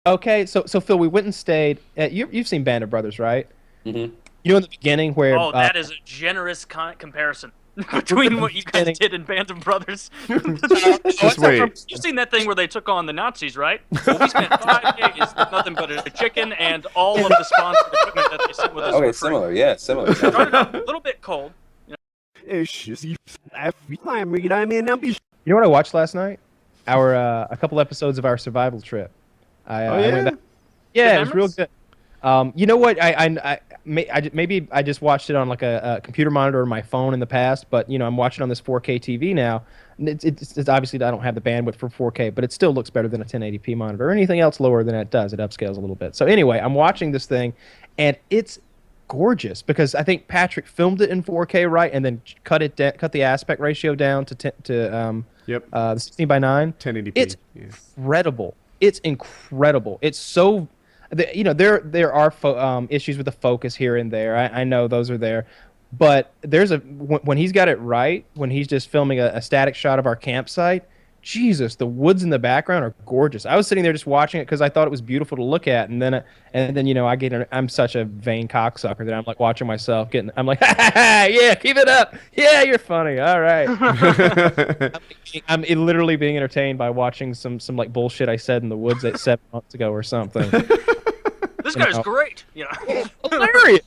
Okay, so Phil, we went and stayed at you've seen Band of Brothers, right? Hmm. You know in the beginning where Oh, that is a generous comparison between what you guys beginning, did in Band of Brothers. oh, Just it's not from, wait. You've seen that thing where they took on the Nazis, right? Well, we spent 5 days with nothing but a chicken and all of the sponsored equipment that they sent with us Okay, for free. similar. Yeah, similar. Started off a little bit cold. you know what I watched last night? Our a couple episodes of our survival trip. Oh I went yeah. back. Yeah, Good it was real memories? good. You know what? Maybe I just watched it on like a computer monitor or my phone in the past, but I'm watching on this 4K TV now. And it's obviously I don't have the bandwidth for 4K, but it still looks better than a 1080p monitor or anything else lower than it does. It upscales a little bit. So anyway, I'm watching this thing, and it's gorgeous because I think Patrick filmed it in 4K, right, and then cut the aspect ratio down Yep. the 16 by 9. 1080p. It's Yeah. incredible. It's incredible. It's so, there are issues with the focus here and there. I know those are there, but when he's got it right, when he's just filming a static shot of our campsite, Jesus, the woods in the background are gorgeous. I was sitting there just watching it because I thought it was beautiful to look at, and then I'm such a vain cocksucker that I'm like watching myself I'm like, yeah, keep it up, yeah, you're funny, all right. I'm literally being entertained by watching some like bullshit I said in the woods 7 months ago or something. This guy's great. Hilarious.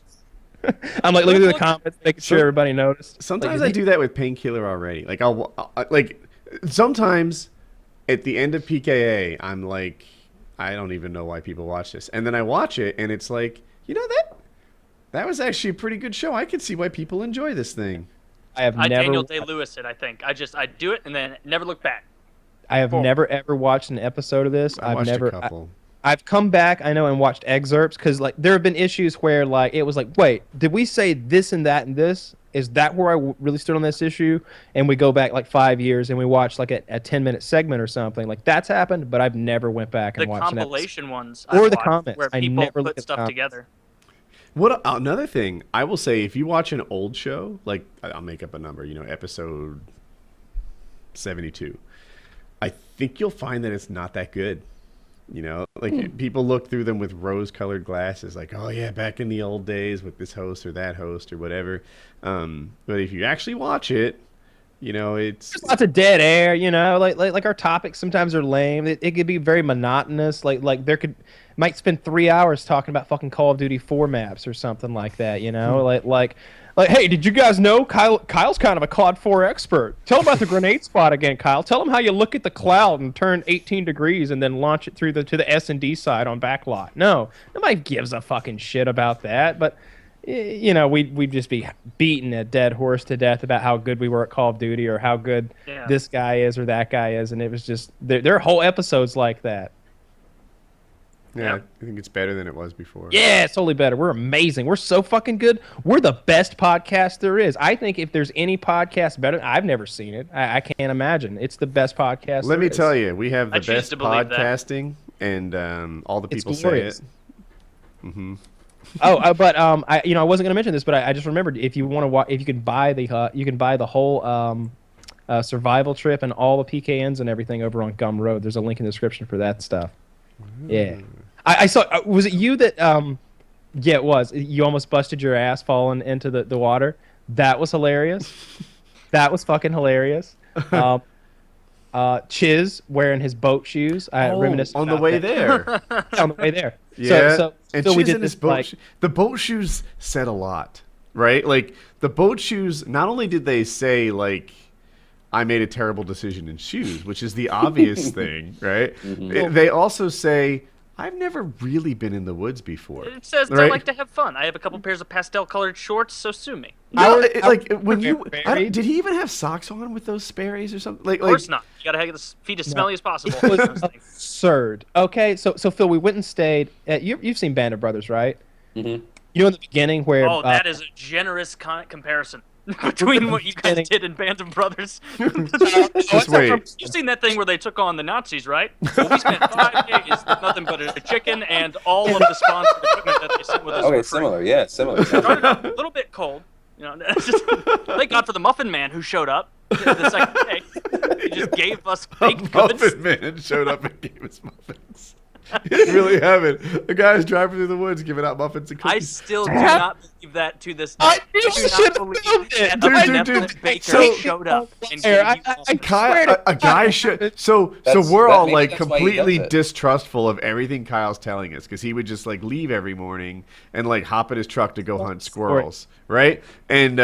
I'm like looking through the comments, making sure everybody noticed. Sometimes Like, I do that with Painkiller Already. Like like sometimes at the end of PKA, I'm like, I don't even know why people watch this, and then I watch it, and it's like, that was actually a pretty good show. I can see why people enjoy this thing. I Daniel Day-Lewis it, I think. I do it and then never look back. have never ever watched an episode of this. I watched a couple. I've come back, I know, and watched excerpts because like there have been issues where like it was like, wait, did we say this and that and this? Is that where I really stood on this issue? And we go back like 5 years and we watch like a 10-minute segment or something. Like that's happened, but I've never went back and The watched compilation ones Or I've the watched comments. where I people never look put at stuff comments. together. What another thing I will say, if you watch an old show, like I'll make up a number, episode 72, I think you'll find that it's not that good. People look through them with rose-colored glasses, like, oh yeah, back in the old days with this host or that host or whatever. But if you actually watch it, it's There's lots of dead air, like our topics sometimes are lame. It could be very monotonous. Like there might spend 3 hours talking about fucking Call of Duty 4 maps or something like that, Like, hey, did you guys know Kyle's kind of a COD 4 expert? Tell him about the grenade spot again, Kyle. Tell him how you look at the cloud and turn 18 degrees and then launch it to the S&D side on backlot. No, nobody gives a fucking shit about that. But we'd just be beating a dead horse to death about how good we were at Call of Duty or how good this guy is or that guy is, and it was just there are whole episodes like that. yeah, I think it's better than it was before. Yeah, it's totally better. We're amazing. We're so fucking good. We're the best podcast there is. I think if there's any podcast better, I've never seen it. I can't imagine. It's the best podcast. Let me tell you, we have the I choose best to believe that. podcasting, and all the It's people say glorious. it. Mm-hmm. But I wasn't gonna mention this, but I just remembered if you want to watch, if you can buy the whole survival trip and all the PKNs and everything over on Gum Road. There's a link in the description for that stuff. Yeah, I saw. Was it you that? Yeah, it was. You almost busted your ass falling into the water. That was hilarious. That was fucking hilarious. Chiz wearing his boat shoes. Reminiscent on the about way that. there. Yeah, on the way there. Yeah, So and we Chiz did in his this boat. like. The boat shoes said a lot, right? Like the boat shoes. Not only did they say like, "I made a terrible decision in shoes," which is the obvious thing, right? They also say, "I've never really been in the woods before." It says I right? like to have fun. I have a couple pairs of pastel-colored shorts, so sue me. No, I- when you Barry? did he even have socks on with those Sperry's or something? Of course not. You gotta have the feet as smelly as possible. It was absurd. Okay, so Phil, we went and stayed at you've seen Band of Brothers, right? Hmm. You know in the beginning where Oh, that is a generous comparison between what you guys did in Band of Brothers. Just wait. You've seen that thing where they took on the Nazis, right? Well, we spent 5 days with nothing but a chicken and all of the sponsored equipment that they sent with us Okay, for free. similar. Yeah, similar. Started off a little bit cold. Thank God for the Muffin Man who showed up the second day. He just gave us baked goods. Muffin Man showed up and gave us muffins. You really haven't. A guy's driving through the woods giving out muffins and I cookies. still do not believe that to this day. I knew do you not should have believe filmed it. that a Dude, benevolent baker so- showed up and Here, gave you I muffins. swear to A guy should. So That's- we're that- all maybe like that's why he does completely it. distrustful of everything Kyle's telling us because he would just like leave every morning and like hop in his truck to go hunt squirrels, right? And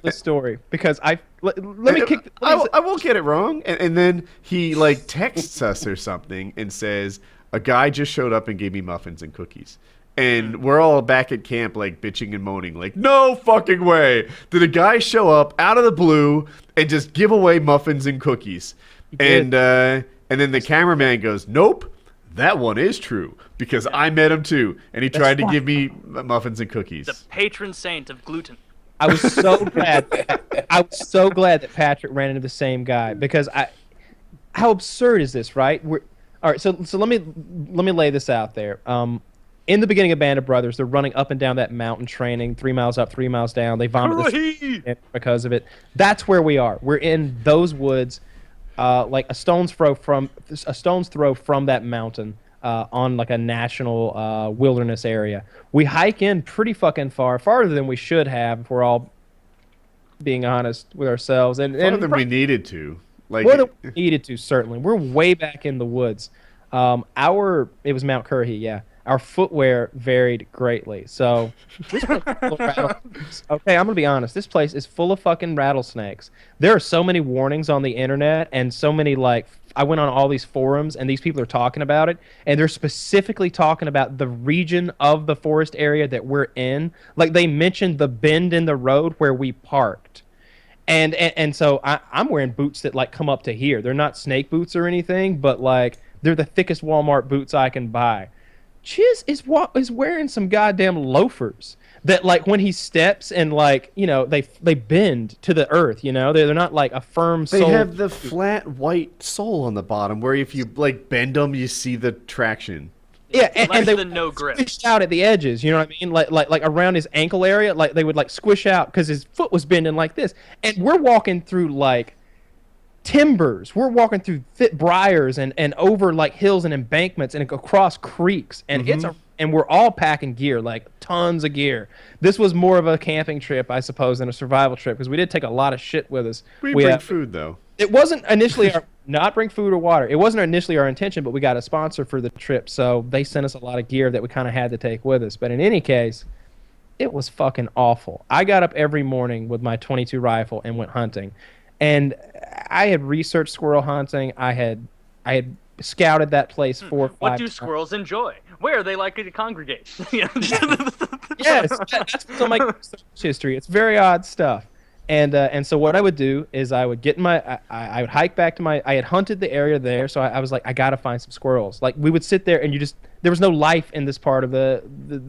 The story because let me kick. I won't get it wrong. And then he like texts us or something and says a guy just showed up and gave me muffins and cookies. And we're all back at camp like bitching and moaning like, no fucking way. Did a guy show up out of the blue and just give away muffins and cookies? And then the cameraman goes, nope, that one is true because I met him too. And he tried to give me muffins and cookies. The patron saint of gluten. I was so glad. I was so glad that Patrick ran into the same guy because how absurd is this, right? All right. So let me lay this out there. In the beginning of Band of Brothers, they're running up and down that mountain training, 3 miles up, 3 miles down. They vomit because of it. That's where we are. We're in those woods, like a stone's throw from that mountain. On like a national wilderness area. We hike in pretty fucking farther than we should have if we're all being honest with ourselves. And More than we needed to. Like more than we needed to, certainly. We're way back in the woods. It was Mount Curry, yeah. Our footwear varied greatly. So this place is full of rattlesnakes. Okay, I'm gonna be honest. This place is full of fucking rattlesnakes. There are so many warnings on the internet and so many like I went on all these forums and these people are talking about it and they're specifically talking about the region of the forest area that we're in. Like they mentioned the bend in the road where we parked. And so I'm wearing boots that like come up to here. They're not snake boots or anything, but like they're the thickest Walmart boots I can buy. Chiz is wearing some goddamn loafers that like when he steps and like you know they bend to the earth. You know they're not like a firm sole. They have the flat white sole on the bottom where if you like bend them, you see the traction. Yeah, and they the no grip. squished out at the edges. You know what I mean? Like around his ankle area, like they would like squish out because his foot was bending like this. And we're walking through like timbers. We're walking through thick briars and over like hills and embankments and across creeks. And and we're all packing gear, like tons of gear. This was more of a camping trip, I suppose, than a survival trip because we did take a lot of shit with us. We bring food though. It wasn't initially not bring food or water. It wasn't initially our intention, but we got a sponsor for the trip, so they sent us a lot of gear that we kind of had to take with us. But in any case, it was fucking awful. I got up every morning with my .22 rifle and went hunting, and I had researched squirrel hunting. I had scouted that place 4 or 5 What do times. squirrels enjoy? Where are they likely to congregate? Yes, that's what's on my research history. It's very odd stuff. And so what I would do is I would get in I would hike back to I had hunted the area there, so I was like, I gotta find some squirrels. Like we would sit there and there was no life in this part of the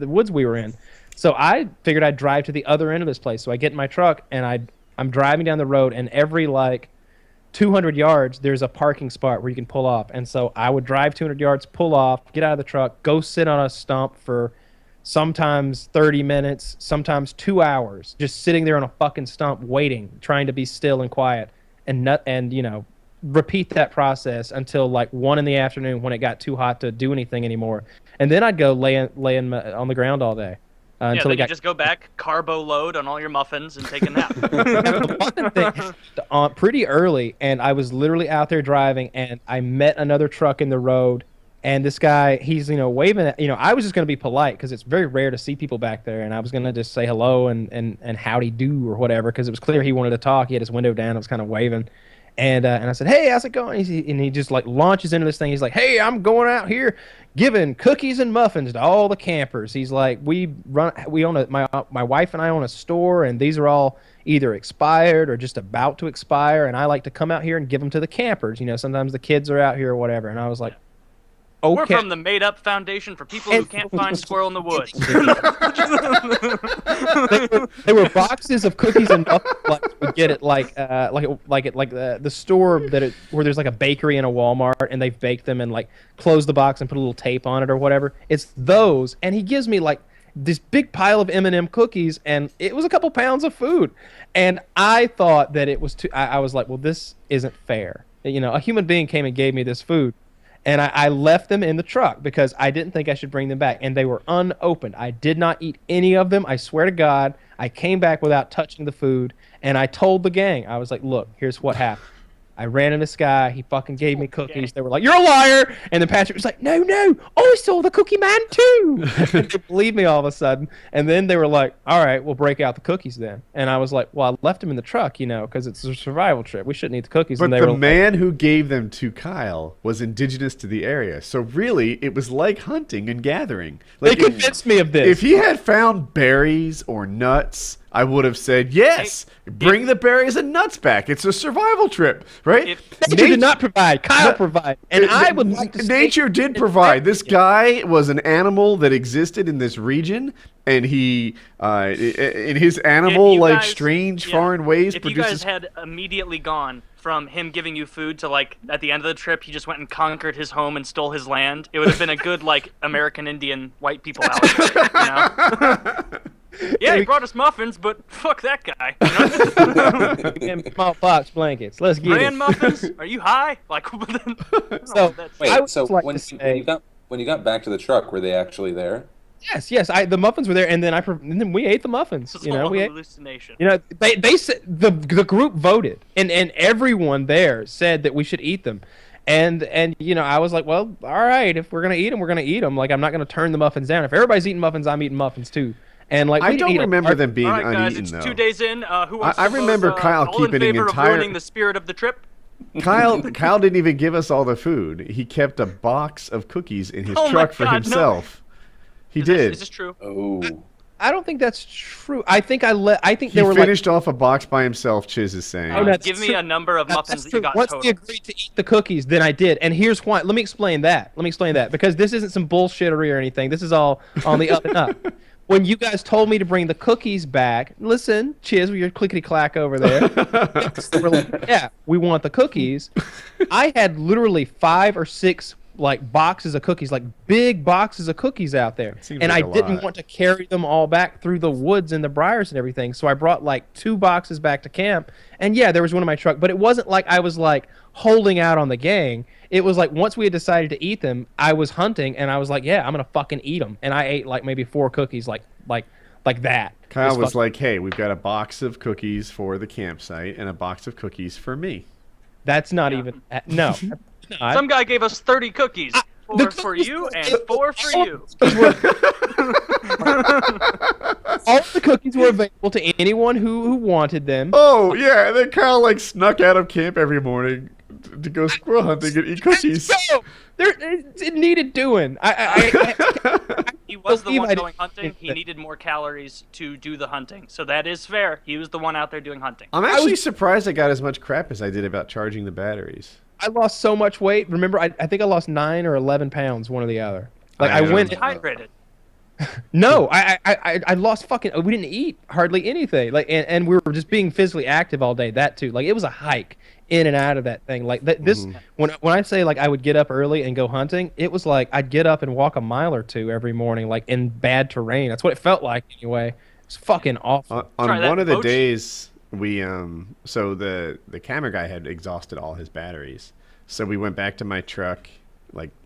woods we were in. So I figured I'd drive to the other end of this place. So I get in my truck and I'm driving down the road and every like 200 yards there's a parking spot where you can pull off. And so I would drive 200 yards, pull off, get out of the truck, go sit on a stump for sometimes 30 minutes, sometimes 2 hours, just sitting there on a fucking stump waiting, trying to be still and quiet, and you know, repeat that process until like 1 in the afternoon when it got too hot to do anything anymore. And then I'd go lay on the ground all day. Until then you just go back, carbo load on all your muffins, and take a nap. The one thing, pretty early, and I was literally out there driving, and I met another truck in the road. And this guy, he's, you know, waving at, you know, I was just going to be polite because it's very rare to see people back there. And I was going to just say hello and howdy do or whatever because it was clear he wanted to talk. He had his window down. I was kind of waving. And I said, hey, how's it going? And he just like launches into this thing. He's like, hey, I'm going out here giving cookies and muffins to all the campers. He's like, we own my wife and I own a store, and these are all either expired or just about to expire. And I like to come out here and give them to the campers. You know, sometimes the kids are out here or whatever. And I was like, okay. We're from the made-up foundation for people who can't find squirrel in the woods. They were boxes of cookies and muffins. Like we get it like the store where there's like a bakery and a Walmart, and they've baked them and like closed the box and put a little tape on it or whatever. It's those, and he gives me like this big pile of M&M cookies, and it was a couple pounds of food, and I thought that it was too. I was like, well, this isn't fair. You know, a human being came and gave me this food. And I left them in the truck because I didn't think I should bring them back. And they were unopened. I did not eat any of them. I swear to God, I came back without touching the food. And I told the gang, I was like, look, here's what happened. I ran in this guy. He fucking gave me cookies. They were like, "You're a liar!" And then Patrick was like, "No, I saw the Cookie Man too." And they believed me all of a sudden. And then they were like, "All right, we'll break out the cookies then." And I was like, "Well, I left them in the truck, because it's a survival trip. We shouldn't eat the cookies." But and they the were man who gave them to Kyle was indigenous to the area, so really, it was like hunting and gathering. They convinced me of this. If he had found berries or nuts, I would have said, yes, bring the berries and nuts back. It's a survival trip, right? Nature did not provide. Kyle provided. And I would like to Nature did provide. This guy was an animal that existed in this region, and he, in his animal, strange foreign ways, if you guys had immediately gone from him giving you food to, at the end of the trip, he just went and conquered his home and stole his land, it would have been a good, American Indian white people out. Yeah, he brought us muffins, but fuck that guy. Smallpox blankets. Let's get Brand muffins? Are you high? When you got back to the truck, were they actually there? Yes. The muffins were there, and then we ate the muffins. It's a hallucination. They said the group voted, and everyone there said that we should eat them. And I was like, well, all right, if we're gonna eat them, we're gonna eat them. I'm not gonna turn the muffins down. If everybody's eating muffins, I'm eating muffins too. And I don't remember them being uneaten, guys, it's though. 2 days in. Who wants I to remember vote, Kyle all keeping in favor an of entire. ruining the spirit of the trip? Kyle didn't even give us all the food. He kept a box of cookies in his truck for himself. No. He did. Is this true? Oh. I don't think that's true. I think he finished off a box by himself. Chiz is saying. Give me a number of muffins that you got Once total. we agreed to eat the cookies, then I did. And here's why. Let me explain that. Because this isn't some bullshittery or anything. This is all on the up and up. When you guys told me to bring the cookies back, listen, Chiz, with your clickety-clack over there. We're like, yeah, we want the cookies. I had literally 5 or 6 boxes of cookies, big boxes of cookies out there. And I didn't want to carry them all back through the woods and the briars and everything. So I brought 2 boxes back to camp. And yeah, there was one in my truck, but it wasn't like I was holding out on the gang. It was once we had decided to eat them, I was hunting and I was like, yeah, I'm going to fucking eat them. And I ate maybe 4 cookies like that. Kyle was like, hey, we've got a box of cookies for the campsite and a box of cookies for me. That's not even, no. Some guy gave us 30 cookies. 4 for you and 4 for you. All the cookies were available to anyone who wanted them. Oh, yeah. And then Kyle, snuck out of camp every morning to go squirrel hunting and eat cookies. It needed doing. He was the one going hunting. He needed more calories to do the hunting. So that is fair. He was the one out there doing hunting. I'm actually surprised I got as much crap as I did about charging the batteries. I lost so much weight. Remember, I think I lost 9 or 11 pounds, one or the other. I went hydrated. No, I lost fucking. We didn't eat hardly anything. And we were just being physically active all day. That too. It was a hike in and out of that thing. This when I say I would get up early and go hunting, it was I'd get up and walk a mile or 2 every morning, in bad terrain. That's what it felt like anyway. It's fucking awful. On one of the days. We so the camera guy had exhausted all his batteries, so we went back to my truck,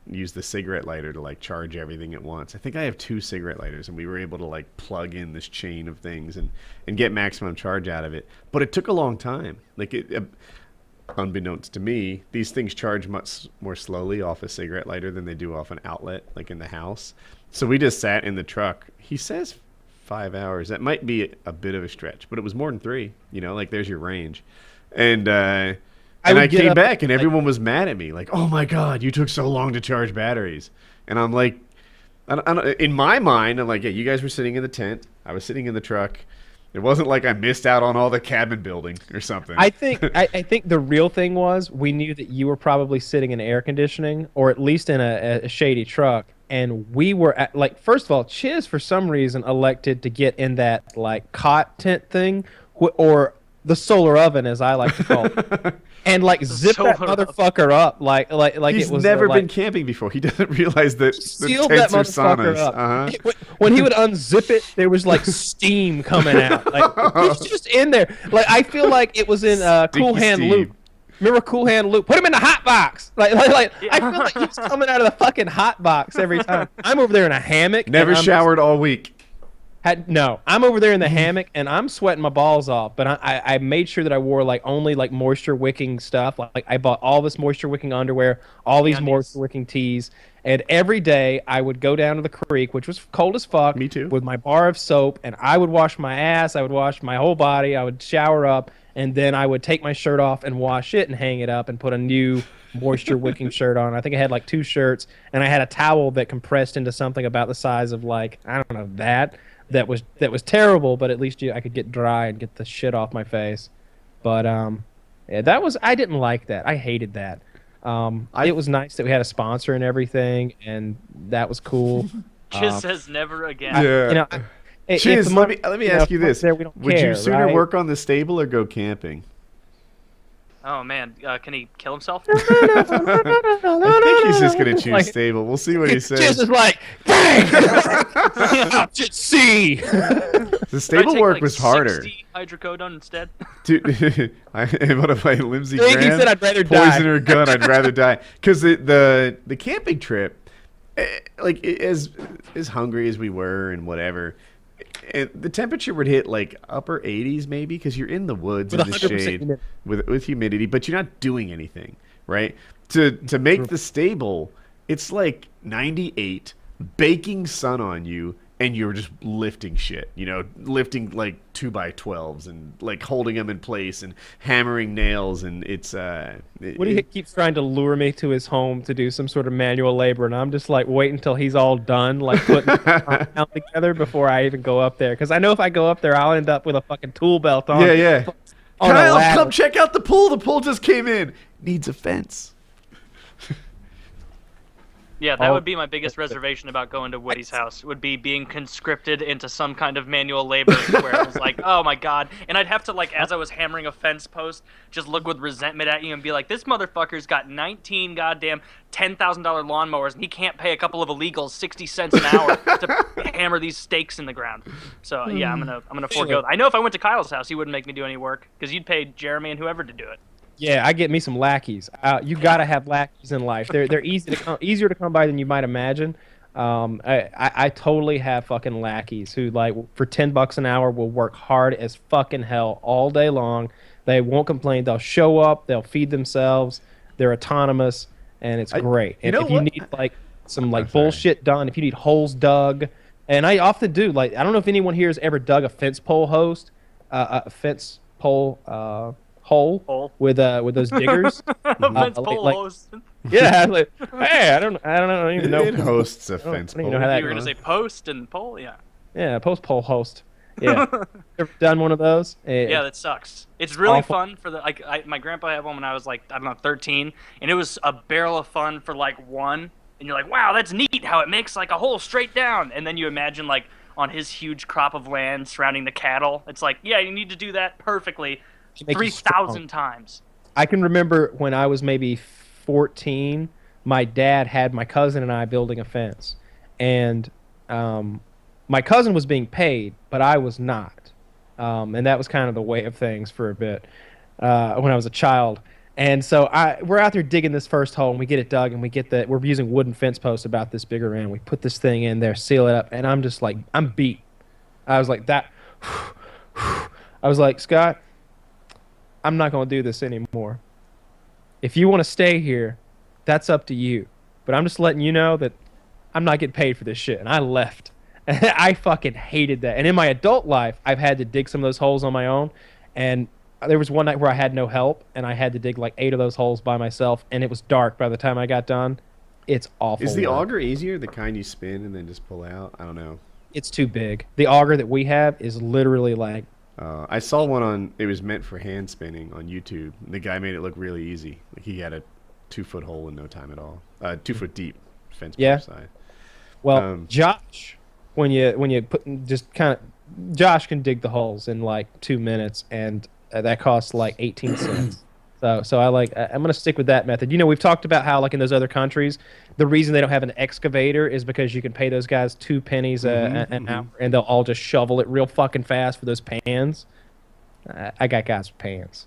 used the cigarette lighter to charge everything at once. I think I have 2 cigarette lighters, and we were able to plug in this chain of things and get maximum charge out of it. But it took a long time. Unbeknownst to me, these things charge much more slowly off a cigarette lighter than they do off an outlet, in the house. So we just sat in the truck. He says 5 hours. That might be a bit of a stretch, but it was more than 3. There's your range. And I came back, and everyone was mad at me. Oh my God, you took so long to charge batteries. And I'm like, in my mind, I'm like, yeah, you guys were sitting in the tent. I was sitting in the truck. It wasn't like I missed out on all the cabin building or something. I think the real thing was we knew that you were probably sitting in air conditioning or at least in a shady truck. And we were at, first of all, Chiz for some reason elected to get in that cot tent thing or the solar oven, as I like to call it, and zip that motherfucker up He's it was never been camping before. He doesn't realize that the tents are saunas. Uh-huh. When he would unzip it, there was steam coming out. He was just in there. I feel like it was in Cool Hand Luke. Remember Cool Hand Luke? Put him in the hot box. I Yeah. feel like he's coming out of the fucking hot box every time. I'm over there in a hammock. Never and I'm showered all week. No, I'm over there in the hammock and I'm sweating my balls off. But I made sure that I wore like only like moisture wicking stuff. Like I bought all this moisture wicking underwear, all these Undies. moisture wicking tees. And every day I would go down to the creek, which was cold as fuck. Me too. With my bar of soap, and I would wash my ass. I would wash my whole body. I would shower up, and then I would take my shirt off and wash it and hang it up and put a new moisture wicking shirt on. I think I had like 2 shirts, and I had a towel that compressed into something about the size of like I don't know that was terrible, but at least I could get dry and get the shit off my face. But yeah, I didn't like that. I hated that. It was nice that we had a sponsor and everything, and that was cool. Chiz says never again. Yeah. You know, if Chiz, the let money- me you know, ask you this: there, we don't would care, you sooner right? work on the stable or go camping? Oh man, can he kill himself? I think he's just gonna choose Like- stable. We'll see what he Just says. is like, bang! Just see. The Should I stable take, work like, was harder. 60 hydrocodone instead. Dude, what if I Lindsey I think he Graham said I'd rather poison die. her gun? I'd rather die. Because the camping trip, like as hungry as we were and whatever, the temperature would hit like upper 80s maybe because you're in the woods With in the 100% shade humidity. with humidity, but you're not doing anything, right? To make the stable, it's like 98, baking sun on you, and you're just lifting shit, lifting like 2x12s and like holding them in place and hammering nails, and it's Woody keeps trying to lure me to his home to do some sort of manual labor, and I'm just like waiting until he's all done, like putting the compound together before I even go up there. Because I know if I go up there, I'll end up with a fucking tool belt on. yeah. On a Kyle, ladder. come check out the pool. The pool just came in. Needs a fence. Yeah, that Oh. would be my biggest reservation about going to Woody's house, would be being conscripted into some kind of manual labor where it was like, oh my god. And I'd have to, like, as I was hammering a fence post, just look with resentment at you and be like, this motherfucker's got 19 goddamn $10,000 lawnmowers, and he can't pay a couple of illegals 60 cents an hour to hammer these stakes in the ground. So, yeah, I'm gonna forego that. I know if I went to Kyle's house, he wouldn't make me do any work, because you'd pay Jeremy and whoever to do it. Yeah, I get me some lackeys. You gotta have lackeys in life. They're easier to come by than you might imagine. I totally have fucking lackeys who like for $10 an hour will work hard as fucking hell all day long. They won't complain. They'll show up. They'll feed themselves. They're autonomous, and it's great. And if you need like some like bullshit done, if you need holes dug, and I often do. Like I don't know if anyone here has ever dug a fence pole fence pole. Hole with those diggers. Fence pole like- host. Yeah, like, hey, I don't even know. It hosts a fence I don't pole. even know how that You were gonna say post and pole, yeah. Yeah, post pole host. Yeah, ever done one of those? Yeah, that sucks. It's really awful. fun for my grandpa had one when I was like, I don't know, 13, and it was a barrel of fun for like one, and you're like, wow, that's neat how it makes like a hole straight down, and then you imagine like on his huge crop of land surrounding the cattle, it's like, yeah, you need to do that perfectly Make you 3,000 times. I can remember when I was maybe 14, my dad had my cousin and I building a fence, and my cousin was being paid, but I was not, and that was kind of the way of things for a bit when I was a child. And so we're out there digging this first hole, and we get it dug, and we're using wooden fence posts about this big around. We put this thing in there, seal it up, and I'm just like, I'm beat. I was like that. I was like, Scott, I'm not going to do this anymore. If you want to stay here, that's up to you. But I'm just letting you know that I'm not getting paid for this shit. And I left. I fucking hated that. And in my adult life, I've had to dig some of those holes on my own. And there was one night where I had no help, and I had to dig like 8 of those holes by myself. And it was dark by the time I got done. It's awful. Is the work. auger easier, the kind you spin and then just pull out? I don't know. It's too big. The auger that we have is literally like, I saw one it was meant for hand spinning on YouTube. The guy made it look really easy. Like he had a 2-foot hole in no time at all. 2-foot deep fence Yeah. side. well, Josh, when you put just kind of, Josh can dig the holes in like 2 minutes, and that costs like 18 cents. So I'm gonna stick with that method. We've talked about how like in those other countries, the reason they don't have an excavator is because you can pay those guys 2 pennies an hour, and they'll all just shovel it real fucking fast for those pans. I got guys with pans.